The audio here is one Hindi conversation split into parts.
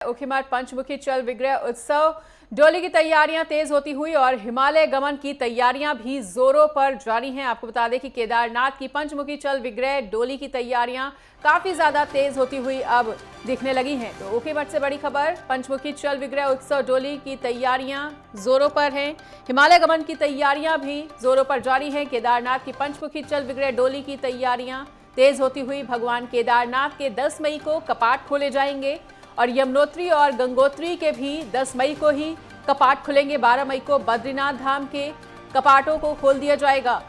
ऊखीमठ पंचमुखी चल विग्रह उत्सव डोली की तैयारियां तेज होती हुई और हिमालय गमन की तैयारियां भी जोरों पर जारी हैं। आपको बता दें कि केदारनाथ की पंचमुखी चल विग्रह डोली की तैयारियां काफी ज्यादा तेज होती हुई अब दिखने लगी हैं। तो ऊखीमठ से बड़ी खबर, पंचमुखी चल विग्रह उत्सव डोली की तैयारियां जोरों पर हैं। हिमालय गमन की तैयारियां भी जोरों पर जारी हैं। केदारनाथ की पंचमुखी चल विग्रह डोली की तैयारियां तेज होती हुई भगवान केदारनाथ के 10 मई को कपाट खोले जाएंगे और यमुनोत्री और गंगोत्री के भी 10 मई को ही कपाट खुलेंगे। 12 मई को बद्रीनाथ धाम के कपाटों को खोल दिया जाएगा।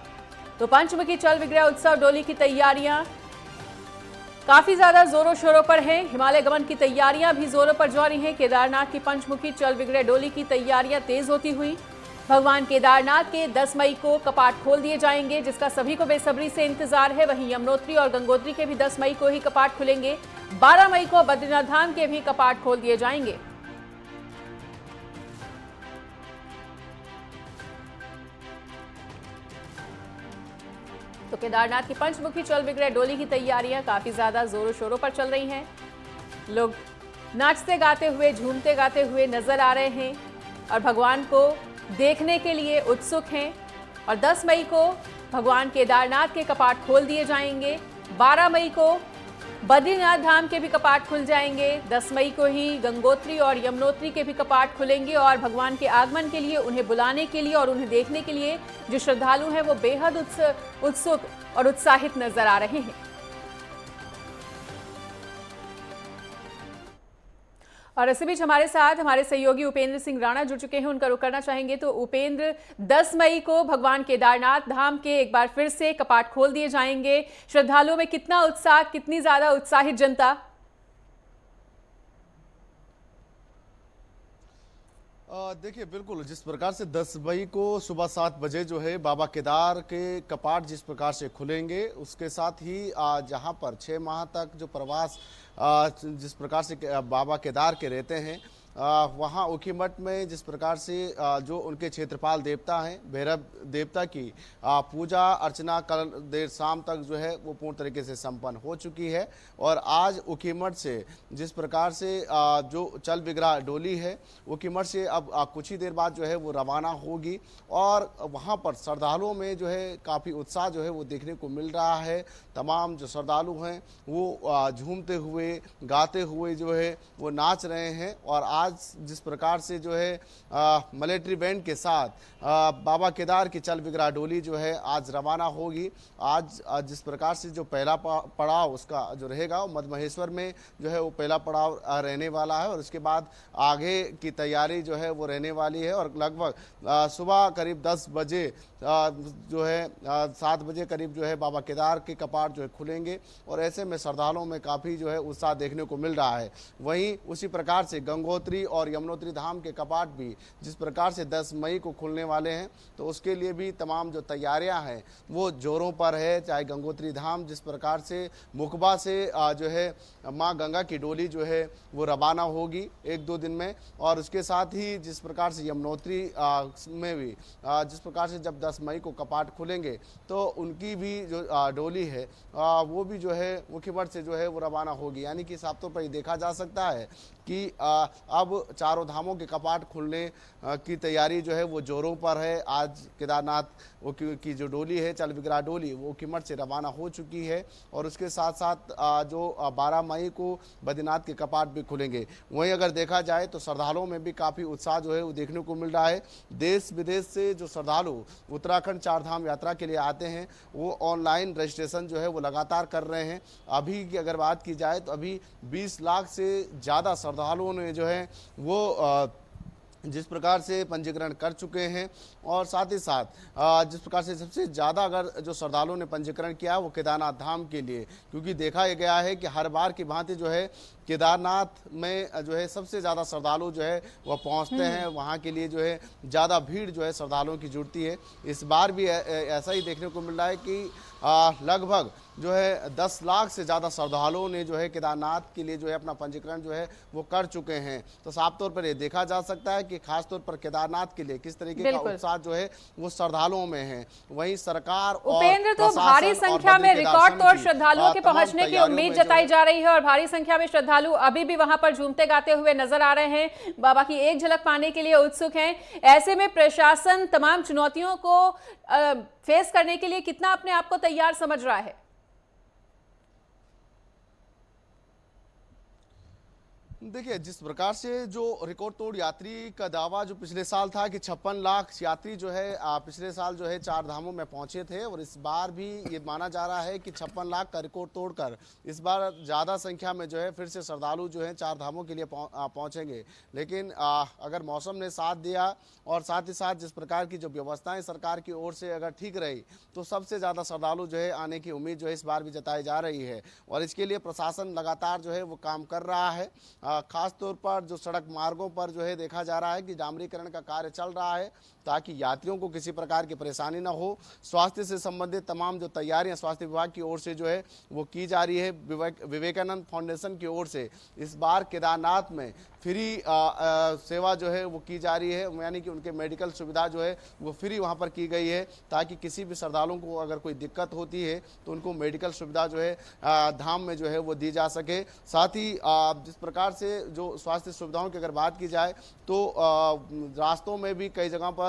तो पंचमुखी चल विग्रह उत्सव डोली की तैयारियां काफी ज्यादा जोरों शोरों पर हैं। हिमालय गमन की तैयारियां भी जोरों पर जारी हैं। केदारनाथ की पंचमुखी चल विग्रह डोली की तैयारियां तेज होती हुई भगवान केदारनाथ के 10 मई को कपाट खोल दिए जाएंगे, जिसका सभी को बेसब्री से इंतजार है। वहीं यमुनोत्री और गंगोत्री के भी 10 मई को ही कपाट खुलेंगे। 12 मई को बद्रीनाथ धाम के भी कपाट खोल दिए जाएंगे। तो केदारनाथ की पंचमुखी चल विग्रह डोली की तैयारियां काफी ज्यादा जोरों शोरों पर चल रही हैं। लोग नाचते गाते हुए, झूमते गाते हुए नजर आ रहे हैं और भगवान को देखने के लिए उत्सुक हैं। और 10 मई को भगवान केदारनाथ के कपाट खोल दिए जाएंगे। 12 मई को बद्रीनाथ धाम के भी कपाट खुल जाएंगे। 10 मई को ही गंगोत्री और यमुनोत्री के भी कपाट खुलेंगे और भगवान के आगमन के लिए, उन्हें बुलाने के लिए और उन्हें देखने के लिए जो श्रद्धालु हैं वो बेहद उत्सुक और उत्साहित नजर आ रहे हैं। और इसी बीच हमारे साथ हमारे सहयोगी उपेंद्र सिंह राणा जुड़ चुके हैं, उनका रुख करना चाहेंगे। तो उपेंद्र, 10 मई को भगवान केदारनाथ धाम के एक बार फिर से कपाट खोल दिए जाएंगे। श्रद्धालुओं में कितना उत्साह, कितनी ज्यादा उत्साहित जनता? देखिए, बिल्कुल जिस प्रकार से 10 मई को सुबह 7 बजे जो है बाबा केदार के कपाट जिस प्रकार से खुलेंगे, उसके साथ ही जहां पर 6 माह तक जो प्रवास जिस प्रकार से बाबा केदार के रहते हैं, वहाँ ऊखीमठ में जिस प्रकार से जो उनके क्षेत्रपाल देवता हैं, भैरव देवता की पूजा अर्चना कल देर शाम तक जो है वो पूर्ण तरीके से संपन्न हो चुकी है। और आज ऊखीमठ से जिस प्रकार से जो चल विग्रह डोली है, ऊखीमठ से अब कुछ ही देर बाद जो है वो रवाना होगी और वहाँ पर श्रद्धालुओं में जो है काफ़ी उत्साह जो है वो देखने को मिल रहा है। तमाम जो श्रद्धालु हैं वो झूमते हुए, गाते हुए जो है वो नाच रहे हैं। और आज जिस प्रकार से जो है मिलिट्री बैंड के साथ बाबा केदार की चल विग्रह डोली जो है आज रवाना होगी। आज जिस प्रकार से जो पहला पड़ाव उसका जो रहेगा वो मधमहेश्वर में जो है वो पहला पड़ाव रहने वाला है और उसके बाद आगे की तैयारी जो है वो रहने वाली है। और लगभग सुबह करीब 10 बजे जो है 7 बजे करीब जो है बाबा केदार के कपाट जो है खुलेंगे और ऐसे में श्रद्धालुओं में काफ़ी जो है उत्साह देखने को मिल रहा है। वहीं उसी प्रकार से गंगोत्री और यमुनोत्री धाम के कपाट भी जिस प्रकार से 10 मई को खुलने वाले हैं, तो उसके लिए भी तमाम जो तैयारियां हैं वो जोरों पर है। चाहे गंगोत्री धाम जिस प्रकार से मुकबा से जो है माँ गंगा की डोली जो है वो रवाना होगी 1-2 दिन में, और उसके साथ ही जिस प्रकार से यमुनोत्री में भी जिस प्रकार से जब 10 मई को कपाट खुलेंगे तो उनकी भी जो डोली है वो भी जो है ऊखीमठ से जो है वो रवाना होगी। यानी कि साफ तौर पर देखा जा सकता है कि अब चारों धामों के कपाट खुलने की तैयारी जो है वो जोरों पर है। आज केदारनाथ की जो डोली है, चल विग्रह डोली, वो ऊखीमठ से रवाना हो चुकी है और उसके साथ साथ जो 12 मई को बद्रीनाथ के कपाट भी खुलेंगे। वहीं अगर देखा जाए तो श्रद्धालुओं में भी काफ़ी उत्साह जो है वो देखने को मिल रहा है। देश विदेश से जो श्रद्धालु उत्तराखंड 4 धाम यात्रा के लिए आते हैं वो ऑनलाइन रजिस्ट्रेशन जो है वो लगातार कर रहे हैं। अभी की अगर बात की जाए तो अभी 20 लाख से ज़्यादा श्रद्धालुओं ने जो है वो जिस प्रकार से पंजीकरण कर चुके हैं। और साथ ही साथ जिस प्रकार से सबसे ज़्यादा अगर जो श्रद्धालुओं ने पंजीकरण किया है वो केदारनाथ धाम के लिए, क्योंकि देखा गया है कि हर बार की भांति जो है केदारनाथ में जो है सबसे ज़्यादा श्रद्धालु जो है वह पहुंचते हैं। वहां के लिए जो है ज़्यादा भीड़ जो है श्रद्धालुओं की जुड़ती है। इस बार भी ऐसा ही देखने को मिल रहा है कि लगभग जो है 10 लाख से ज़्यादा श्रद्धालुओं ने जो है केदारनाथ के लिए जो है अपना पंजीकरण जो है वो कर चुके हैं। तो साफ तौर पर ये देखा जा सकता है कि खास तौर पर केदारनाथ के लिए किस तरीके का उत्साह जो है वो श्रद्धालुओं में है। वहीं सरकार उपेंद्र, तो भारी संख्या में रिकॉर्ड तोड़ श्रद्धालुओं के पहुंचने की उम्मीद जताई जा रही है और भारी संख्या में श्रद्धालु श्रद्धालु अभी भी वहां पर झूमते गाते हुए नजर आ रहे हैं, बाबा की एक झलक पाने के लिए उत्सुक हैं। ऐसे में प्रशासन तमाम चुनौतियों को फेस करने के लिए कितना अपने आप को तैयार समझ रहा है? देखिए, जिस प्रकार से जो रिकॉर्ड तोड़ यात्री का दावा जो पिछले साल था कि 56 लाख यात्री जो है पिछले साल जो है 4 धामों में पहुंचे थे, और इस बार भी ये माना जा रहा है कि 56 लाख का रिकॉर्ड तोड़कर इस बार ज़्यादा संख्या में जो है फिर से श्रद्धालु जो है 4 धामों के लिए पहुंचेंगे। लेकिन अगर मौसम ने साथ दिया और साथ ही साथ जिस प्रकार की जो व्यवस्थाएं सरकार की ओर से अगर ठीक रही, तो सबसे ज़्यादा श्रद्धालु जो है आने की उम्मीद जो है इस बार भी जताई जा रही है। और इसके लिए प्रशासन लगातार जो है वो काम कर रहा है। खास तौर पर जो सड़क मार्गों पर जो है देखा जा रहा है कि डामरीकरण का कार्य चल रहा है, ताकि यात्रियों को किसी प्रकार की परेशानी न हो। स्वास्थ्य से संबंधित तमाम जो तैयारियां स्वास्थ्य विभाग की ओर से जो है वो की जा रही है। विवेकानंद फाउंडेशन की ओर से इस बार केदारनाथ में फ्री सेवा जो है वो की जा रही है, यानी कि उनके मेडिकल सुविधा जो है वो फ्री वहाँ पर की गई है, ताकि किसी भी श्रद्धालुओं को अगर कोई दिक्कत होती है तो उनको मेडिकल सुविधा जो है धाम में जो है वो दी जा सके। साथ ही जिस प्रकार से जो स्वास्थ्य सुविधाओं की अगर बात की जाए तो रास्तों में भी कई जगह पर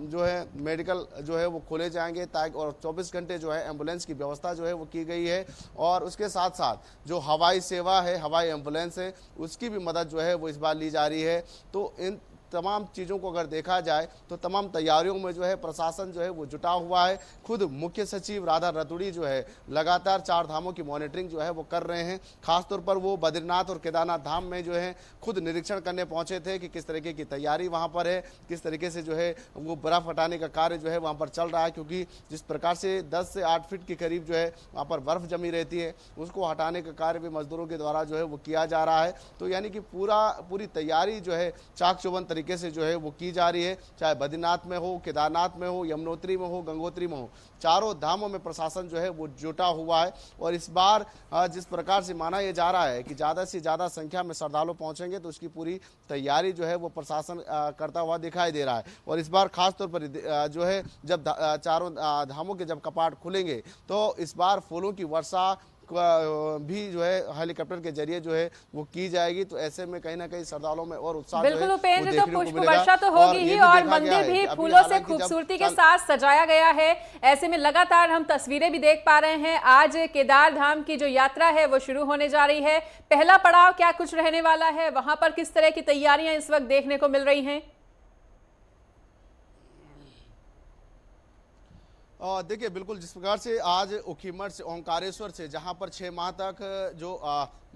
जो है मेडिकल जो है वो खोले जाएंगे, ताकि और 24 घंटे जो है एम्बुलेंस की व्यवस्था जो है वो की गई है। और उसके साथ साथ जो हवाई सेवा है, हवाई एम्बुलेंस है, उसकी भी मदद जो है वो इस बार ली जा रही है। तो इन तमाम चीज़ों को अगर देखा जाए तो तमाम तैयारियों में जो है प्रशासन जो है वो जुटा हुआ है। खुद मुख्य सचिव राधा रतुड़ी जो है लगातार 4 धामों की मॉनिटरिंग जो है वो कर रहे हैं। खासतौर पर वो बद्रीनाथ और केदारनाथ धाम में जो है खुद निरीक्षण करने पहुंचे थे कि किस तरीके की तैयारी वहां पर है, किस तरीके से जो है वो बर्फ़ हटाने का कार्य जो है वहाँ पर चल रहा है। क्योंकि जिस प्रकार से 10 से 8 फीट के करीब जो है वहाँ पर बर्फ़ जमी रहती है, उसको हटाने का कार्य भी मजदूरों के द्वारा जो है वो किया जा रहा है। तो यानी कि पूरी तैयारी जो है चाक चौबंद तरीके से जो है वो की जा रही है। चाहे बद्रीनाथ में हो, केदारनाथ में हो, यमुनोत्री में हो, गंगोत्री में हो, चारों धामों में प्रशासन जो है वो जुटा हुआ है। और इस बार जिस प्रकार से माना यह जा रहा है कि ज़्यादा से ज़्यादा संख्या में श्रद्धालु पहुंचेंगे, तो उसकी पूरी तैयारी जो है वो प्रशासन करता हुआ दिखाई दे रहा है। और इस बार खासतौर पर जो है जब चारों धामों के जब कपाट खुलेंगे, तो इस बार फूलों की वर्षा भी जो है हेलीकॉप्टर के जरिए जो है वो की जाएगी। तो ऐसे में कहीं ना कहीं श्रद्धालुओं में और उत्साह बिल्कुल उपेंद्र, तो पुष्प वर्षा तो होगी ही और मंदिर भी फूलों से खूबसूरती के साथ सजाया गया है। ऐसे में लगातार हम तस्वीरें भी देख पा रहे हैं। आज केदार धाम की जो यात्रा है वो शुरू होने जा रही है। पहला पड़ाव क्या कुछ रहने वाला है, वहां पर किस तरह की तैयारियां इस वक्त देखने को मिल रही हैं? देखिए, बिल्कुल जिस प्रकार से आज ऊखीमठ से ओंकारेश्वर से जहां पर 6 माह तक जो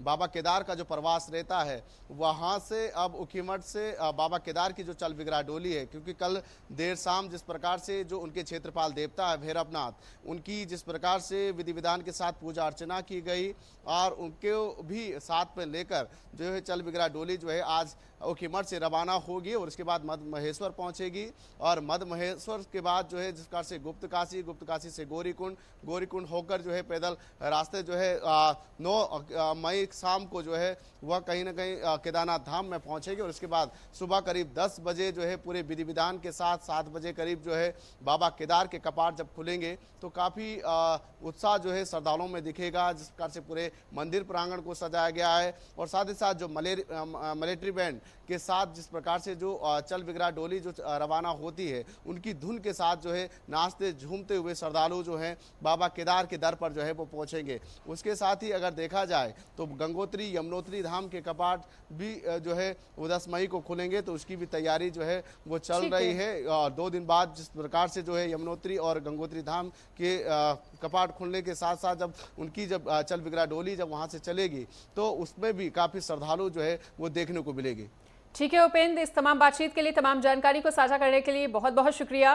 बाबा केदार का जो प्रवास रहता है, वहां से अब ऊखीमठ से बाबा केदार की जो चल विग्रह डोली है, क्योंकि कल देर शाम जिस प्रकार से जो उनके क्षेत्रपाल देवता है भैरवनाथ, उनकी जिस प्रकार से विधि विधान के साथ पूजा अर्चना की गई और उनके भी साथ में लेकर जो है चल विग्रह डोली जो है आज ऊखीमठ से रवाना होगी और उसके बाद मध्य महेश्वर पहुंचेगी। और मध्य महेश्वर के बाद जो है जिस प्रकार से गुप्त काशी से गौरीकुंड होकर जो है पैदल रास्ते जो है 9 मई शाम को जो है वह कहीं ना कहीं केदारनाथ धाम में पहुंचेगी। और उसके बाद सुबह करीब 10 बजे जो है पूरे विधि विधान के साथ 7 बजे करीब जो है बाबा केदार के कपाट जब खुलेंगे, तो काफ़ी उत्साह जो है श्रद्धालुओं में दिखेगा। जिस प्रकार से पूरे मंदिर प्रांगण को सजाया गया है और साथ ही साथ जो मिलिट्री बैंड के साथ जिस प्रकार से जो चल विग्रह डोली जो रवाना होती है, उनकी धुन के साथ जो है नाचते झूमते हुए श्रद्धालु जो हैं बाबा केदार के दर पर जो है वो पहुंचेंगे। उसके साथ ही अगर देखा जाए तो गंगोत्री यमुनोत्री धाम के कपाट भी जो है वो 10 मई को खुलेंगे, तो उसकी भी तैयारी जो है वो चल रही है। 2 दिन बाद जिस प्रकार से जो है यमुनोत्री और गंगोत्री धाम के कपाट खुलने के साथ साथ जब उनकी चल विग्रह डोली जब वहाँ से चलेगी, तो उसमें भी काफ़ी श्रद्धालु जो है वो देखने को मिलेगी। ठीक है उपेंद्र, इस तमाम बातचीत के लिए, तमाम जानकारी को साझा करने के लिए बहुत बहुत शुक्रिया।